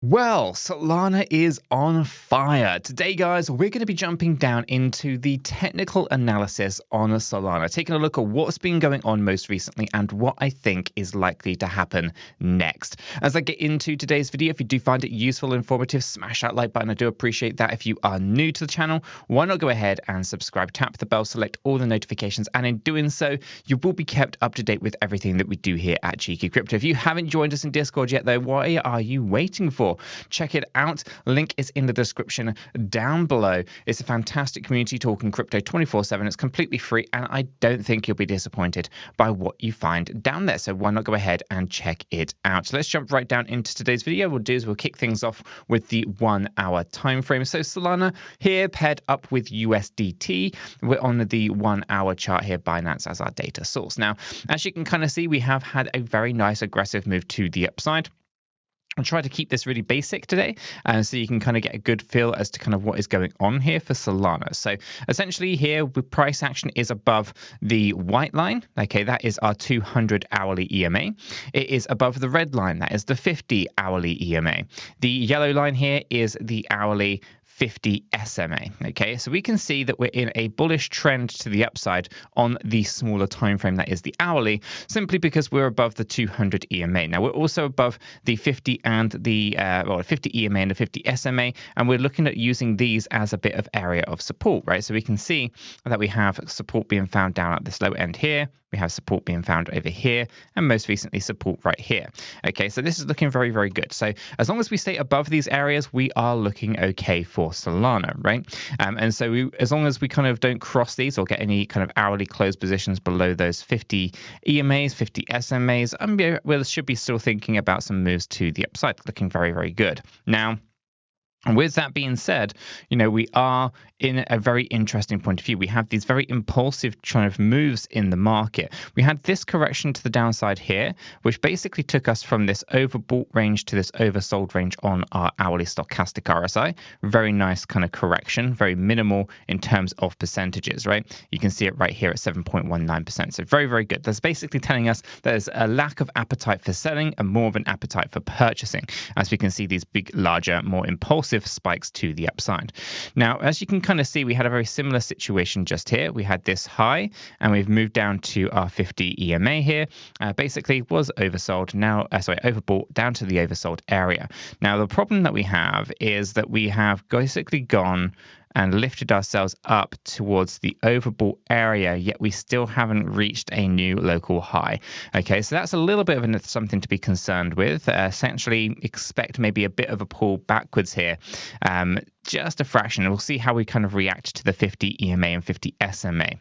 Well, Solana is on fire. Today, guys, we're going to be jumping down into the technical analysis on Solana, taking a look at what's been going on most recently and what I think is likely to happen next. As I get into today's video, if you do find it useful and informative, smash that like button. I do appreciate that. If you are new to the channel, why not go ahead and subscribe, tap the bell, select all the notifications, and in doing so, you will be kept up to date with everything that we do here at Cheeky Crypto. If you haven't joined us in Discord yet, though, what are you waiting for? Check it out. Link is in the description down below. It's a fantastic community talking crypto 24/7. It's completely free, and I don't think you'll be disappointed by what you find down there. So why not go ahead and check it out? So let's jump right down into today's video. What we'll do is we'll kick things off with the 1 hour time frame. So Solana here paired up with USDT. We're on the 1 hour chart here, Binance as our data source. Now, as you can kind of see, we have had a very nice aggressive move to the upside. I'll try to keep this really basic today, so you can kind of get a good feel as to kind of what is going on here for Solana. So essentially here, price action is above the white line. Okay, that is our 200 hourly EMA. It is above the red line. That is the 50 hourly EMA. The yellow line here is the hourly 50 SMA. Okay, so we can see that we're in a bullish trend to the upside on the smaller time frame, that is the hourly, simply because we're above the 200 EMA. Now we're also above the 50 and the 50 EMA and the 50 SMA, and we're looking at using these as a bit of area of support, right? So we can see that we have support being found down at this low end here. We have support being found over here, and most recently support right here. Okay, so this is looking very, very good. So as long as we stay above these areas, we are looking okay for Solana, right? And so as long as we kind of don't cross these or get any kind of hourly close positions below those 50 EMAs, 50 SMAs, we should be still thinking about some moves to the upside, looking very, very good. Now, with that being said, we are in a very interesting point of view. We have these very impulsive kind of moves in the market. We had this correction to the downside here, which basically took us from this overbought range to this oversold range on our hourly stochastic RSI. Very nice kind of correction, very minimal in terms of percentages, right? You can see it right here at 7.19%. So very, very good. That's basically telling us there's a lack of appetite for selling and more of an appetite for purchasing, as we can see these big, larger, more impulsive spikes to the upside. Now, as you can kind of see, we had a very similar situation just here. We had this high, and we've moved down to our 50 EMA here. Basically, was oversold. Now, overbought down to the oversold area. Now, the problem that we have is that we have basically gone and lifted ourselves up towards the overbought area, yet we still haven't reached a new local high. Okay, so that's a little bit of something to be concerned with. Essentially, expect maybe a bit of a pull backwards here, just a fraction. We'll see how we kind of react to the 50 EMA and 50 SMA.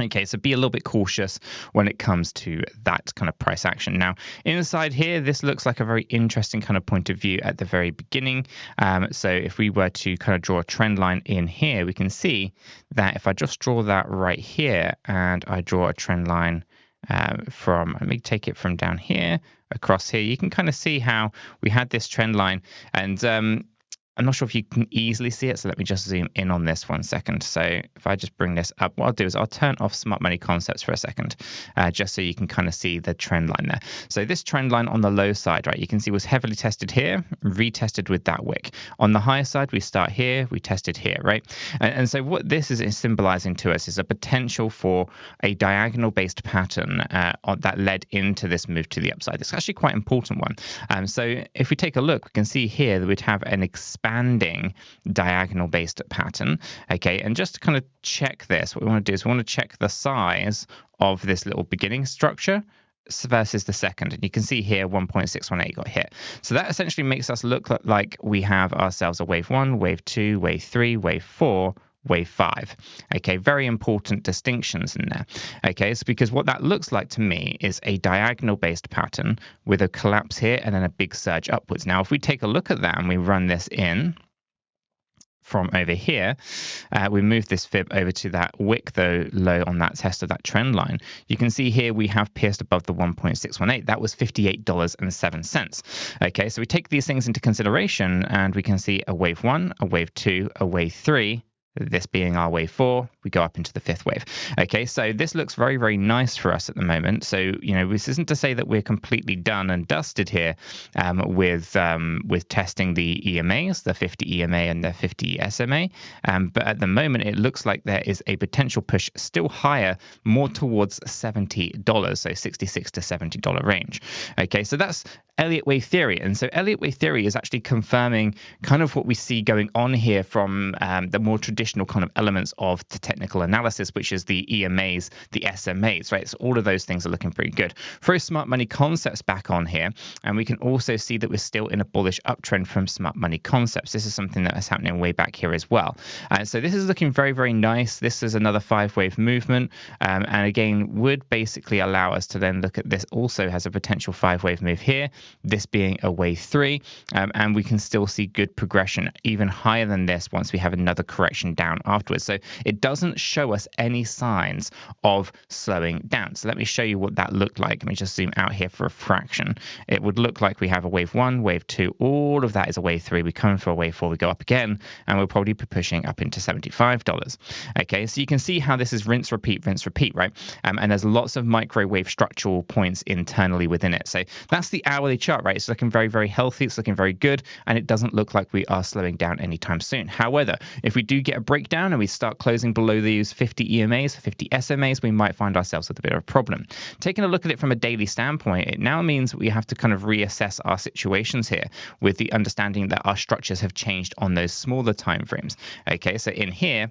Okay, so be a little bit cautious when it comes to that kind of price action. Now, inside here, this looks like a very interesting kind of point of view at the very beginning. So if we were to kind of draw a trend line in here, we can see that if I just draw that right here and I draw a trend line let me take it from down here across here, you can kind of see how we had this trend line, and I'm not sure if you can easily see it, so let me just zoom in on this 1 second. So if I just bring this up, what I'll do is I'll turn off smart money concepts for a second, just so you can kind of see the trend line there. So this trend line on the low side, right, you can see was heavily tested here, retested with that wick. On the high side, we start here, we tested here, right? And so what this is symbolizing to us is a potential for a diagonal-based pattern that led into this move to the upside. It's actually quite an important one. So if we take a look, we can see here that we'd have an expanding diagonal-based pattern. Okay, and just to kind of check this, what we want to do is we want to check the size of this little beginning structure versus the second, and you can see here 1.618 got hit. So that essentially makes us look like we have ourselves a wave 1, wave 2, wave 3, wave 4, wave 5. Okay, very important distinctions in there. Okay, so because what that looks like to me is a diagonal based pattern with a collapse here and then a big surge upwards. Now, if we take a look at that and we run this in from over here, we move this fib over to that wick though low on that test of that trend line. You can see here we have pierced above the 1.618. That was $58.07. Okay, so we take these things into consideration and we can see a wave 1, a wave 2, a wave 3, this being our wave 4, we go up into the 5th wave. Okay, so this looks very, very nice for us at the moment. So, this isn't to say that we're completely done and dusted here with testing the EMAs, the 50 EMA and the 50 SMA. But at the moment, it looks like there is a potential push still higher, more towards $70, so $66 to $70 range. Okay, so that's Elliott Wave Theory. And so Elliott Wave Theory is actually confirming kind of what we see going on here from the more traditional kind of elements of the technical analysis, which is the EMAs, the SMAs, right? So all of those things are looking pretty good. Throw smart money concepts back on here, and we can also see that we're still in a bullish uptrend from smart money concepts. This is something that is happening way back here as well. So this is looking very, very nice. This is another 5-wave movement, and again, would basically allow us to then look at this also has a potential 5-wave move here, this being a wave 3, and we can still see good progression even higher than this once we have another correction down afterwards. So it doesn't show us any signs of slowing down. So let me show you what that looked like. Let me just zoom out here for a fraction. It would look like we have a wave 1, wave 2, all of that is a wave 3. We come in for a wave 4, we go up again, and we'll probably be pushing up into $75. Okay, so you can see how this is rinse, repeat, right? And there's lots of microwave structural points internally within it. So that's the hourly chart, right? It's looking very, very healthy. It's looking very good, and it doesn't look like we are slowing down anytime soon. However, if we do get a breakdown and we start closing below these 50 EMAs, 50 SMAs, we might find ourselves with a bit of a problem. Taking a look at it from a daily standpoint, it now means we have to kind of reassess our situations here with the understanding that our structures have changed on those smaller time frames. Okay, so in here,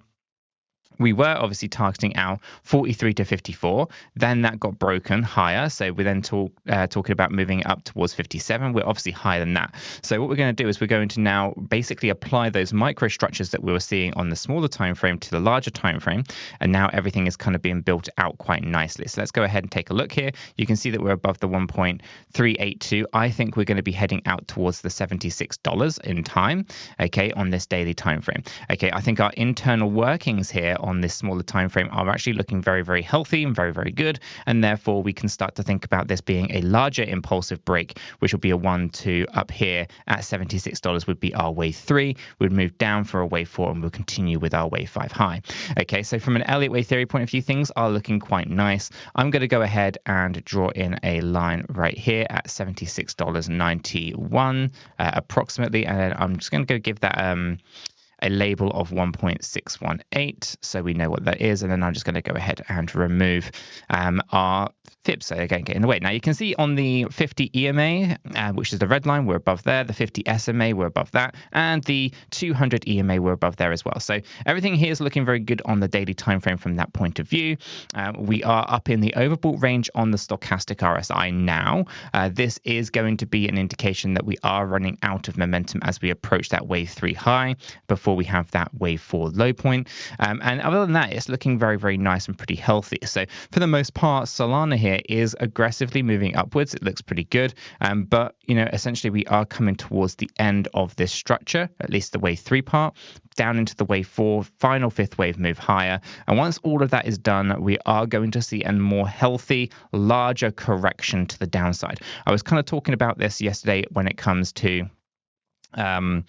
we were obviously targeting our 43 to 54. Then that got broken higher. So we're then talking about moving up towards 57. We're obviously higher than that. So what we're going to do is we're going to now basically apply those microstructures that we were seeing on the smaller time frame to the larger time frame. And now everything is kind of being built out quite nicely. So let's go ahead and take a look here. You can see that we're above the 1.382. I think we're going to be heading out towards the $76 in time, okay, on this daily time frame. Okay, I think our internal workings here on this smaller time frame are actually looking very, very healthy and very, very good, and therefore we can start to think about this being a larger impulsive break, which will be a 1-2 up here at $76 would be our wave 3. We'd move down for a wave 4, and we'll continue with our wave 5 high. Okay, so from an Elliott Wave Theory point of view, things are looking quite nice. I'm going to go ahead and draw in a line right here at $76.91 approximately, and I'm just going to go give that a label of 1.618, so we know what that is, and then I'm just going to go ahead and remove our fibs, so again, get in the way. Now you can see on the 50 EMA, which is the red line, we're above there, the 50 SMA, we're above that, and the 200 EMA, we're above there as well. So everything here is looking very good on the daily time frame from that point of view. We are up in the overbought range on the stochastic RSI now. This is going to be an indication that we are running out of momentum as we approach that wave 3 high before we have that wave 4 low point. And other than that, it's looking very, very nice and pretty healthy. So for the most part, Solana here is aggressively moving upwards. It looks pretty good. But, essentially we are coming towards the end of this structure, at least the wave 3 part, down into the wave 4, final 5th wave move higher. And once all of that is done, we are going to see a more healthy, larger correction to the downside. I was kind of talking about this yesterday when it comes to Chainlink,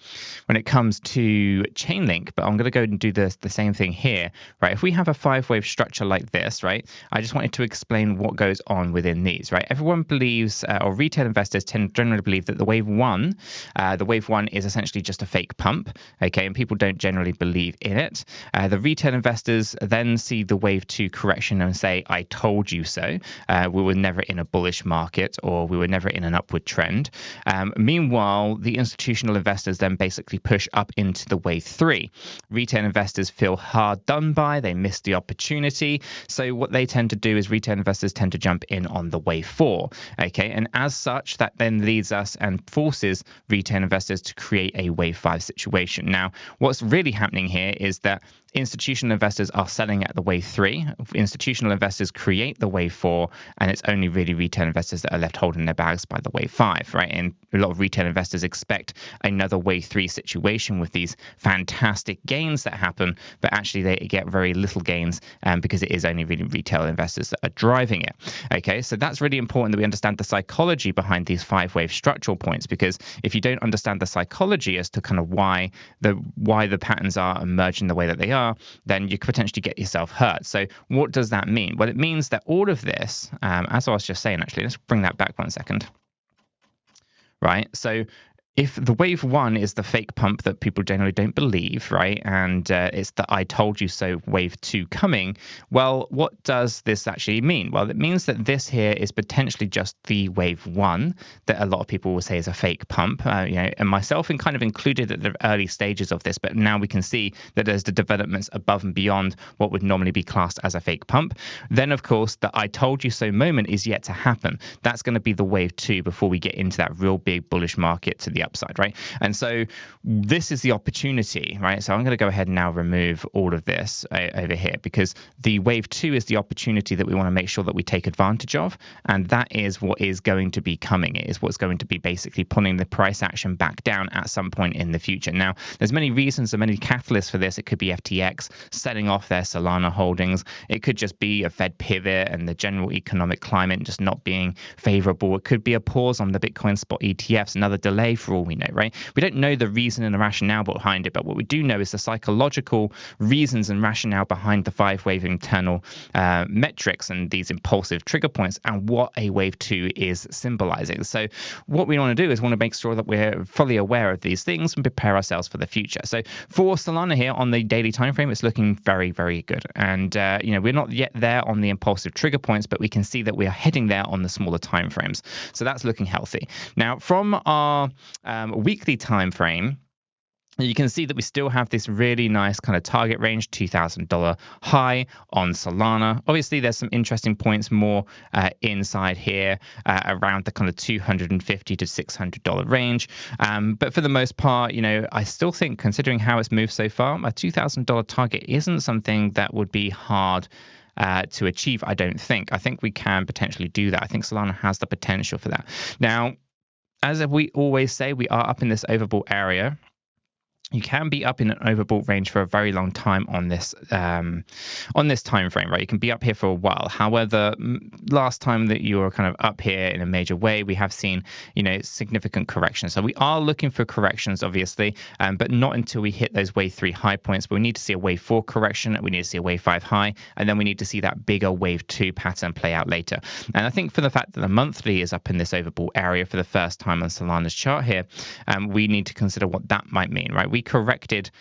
but I'm going to go and do the same thing here, right? If we have a 5-wave structure like this, right, I just wanted to explain what goes on within these, right? Everyone believes, or retail investors generally believe that the wave one is essentially just a fake pump, okay, and people don't generally believe in it. The retail investors then see the wave 2 correction and say, I told you so. We were never in a bullish market, or we were never in an upward trend. Meanwhile, the institutional investors then basically push up into the wave 3. Retail investors feel hard done by, they missed the opportunity. So what they tend to do is retail investors tend to jump in on the wave 4. Okay, and as such, that then leads us and forces retail investors to create a wave 5 situation. Now, what's really happening here is that institutional investors are selling at the wave 3. Institutional investors create the wave 4, and it's only really retail investors that are left holding their bags by the wave 5, right? And a lot of retail investors expect another wave 3 situation with these fantastic gains that happen, but actually they get very little gains because it is only really retail investors that are driving it. Okay, so that's really important that we understand the psychology behind these 5-wave structural points, because if you don't understand the psychology as to kind of why the patterns are emerging the way that they are, then you could potentially get yourself hurt. So what does that mean? Well, it means that all of this, as I was just saying, actually, let's bring that back 1 second. Right, so if the wave 1 is the fake pump that people generally don't believe, right, and it's the I told you so wave 2 coming, well, what does this actually mean? Well, it means that this here is potentially just the wave 1 that a lot of people will say is a fake pump, and myself kind of included at the early stages of this, but now we can see that there's the developments above and beyond what would normally be classed as a fake pump. Then, of course, the I told you so moment is yet to happen. That's going to be the wave 2 before we get into that real big bullish market to the upside, right? And so this is the opportunity, right? So I'm going to go ahead and now remove all of this over here, because the wave 2 is the opportunity that we want to make sure that we take advantage of, and that is what is going to be coming. It is what's going to be basically pulling the price action back down at some point in the future. Now, there's many reasons and many catalysts for this. It could be FTX selling off their Solana holdings. It could just be a Fed pivot and the general economic climate just not being favorable. It could be a pause on the Bitcoin spot ETFs, another delay for all we know, right? We don't know the reason and the rationale behind it, but what we do know is the psychological reasons and rationale behind the 5-wave internal metrics and these impulsive trigger points and what a wave 2 is symbolizing. So what we want to do is want to make sure that we're fully aware of these things and prepare ourselves for the future. So for Solana here on the daily time frame, it's looking very, very good. And we're not yet there on the impulsive trigger points, but we can see that we are heading there on the smaller time frames. So that's looking healthy. Now, from our weekly time frame, you can see that we still have this really nice kind of target range, $2,000 high on Solana. Obviously, there's some interesting points more inside here around the kind of $250 to $600 range. But for the most part, I still think, considering how it's moved so far, a $2,000 target isn't something that would be hard to achieve, I don't think. I think we can potentially do that. I think Solana has the potential for that. Now, as we always say, we are up in this overbought area. You can be up in an overbought range for a very long time on this time frame, right? You can be up here for a while. However, last time that you were kind of up here in a major way, we have seen, significant corrections. So we are looking for corrections, obviously, but not until we hit those wave 3 high points. But we need to see a wave 4 correction, we need to see a wave 5 high, and then we need to see that bigger wave 2 pattern play out later. And I think for the fact that the monthly is up in this overbought area for the first time on Solana's chart here, we need to consider what that might mean, right? We corrected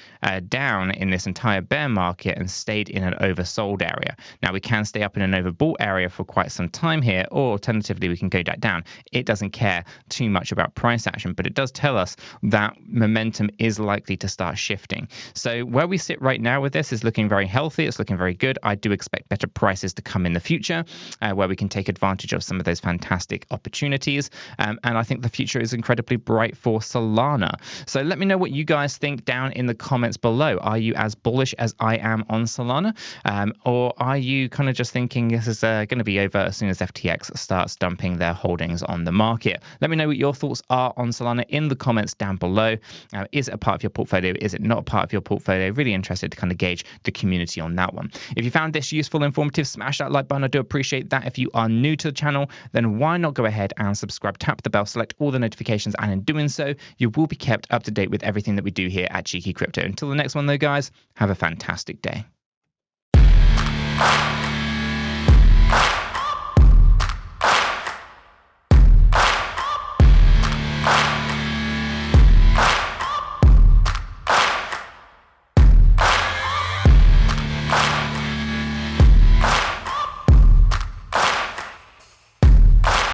down in this entire bear market and stayed in an oversold area. Now we can stay up in an overbought area for quite some time here, or alternatively we can go back down. It doesn't care too much about price action, but it does tell us that momentum is likely to start shifting. So where we sit right now with this is looking very healthy. It's looking very good. I do expect better prices to come in the future where we can take advantage of some of those fantastic opportunities. And I think the future is incredibly bright for Solana. So let me know what you guys think down in the comments below. Are you as bullish as I am on Solana? Or are you kind of just thinking this is going to be over as soon as FTX starts dumping their holdings on the market? Let me know what your thoughts are on Solana in the comments down below. Is it a part of your portfolio? Is it not a part of your portfolio? Really interested to kind of gauge the community on that one. If you found this useful, informative, smash that like button. I do appreciate that. If you are new to the channel, then why not go ahead and subscribe, tap the bell, select all the notifications, and in doing so, you will be kept up to date with everything that we do here at Cheeky Crypto. Until the next one though, guys, have a fantastic day.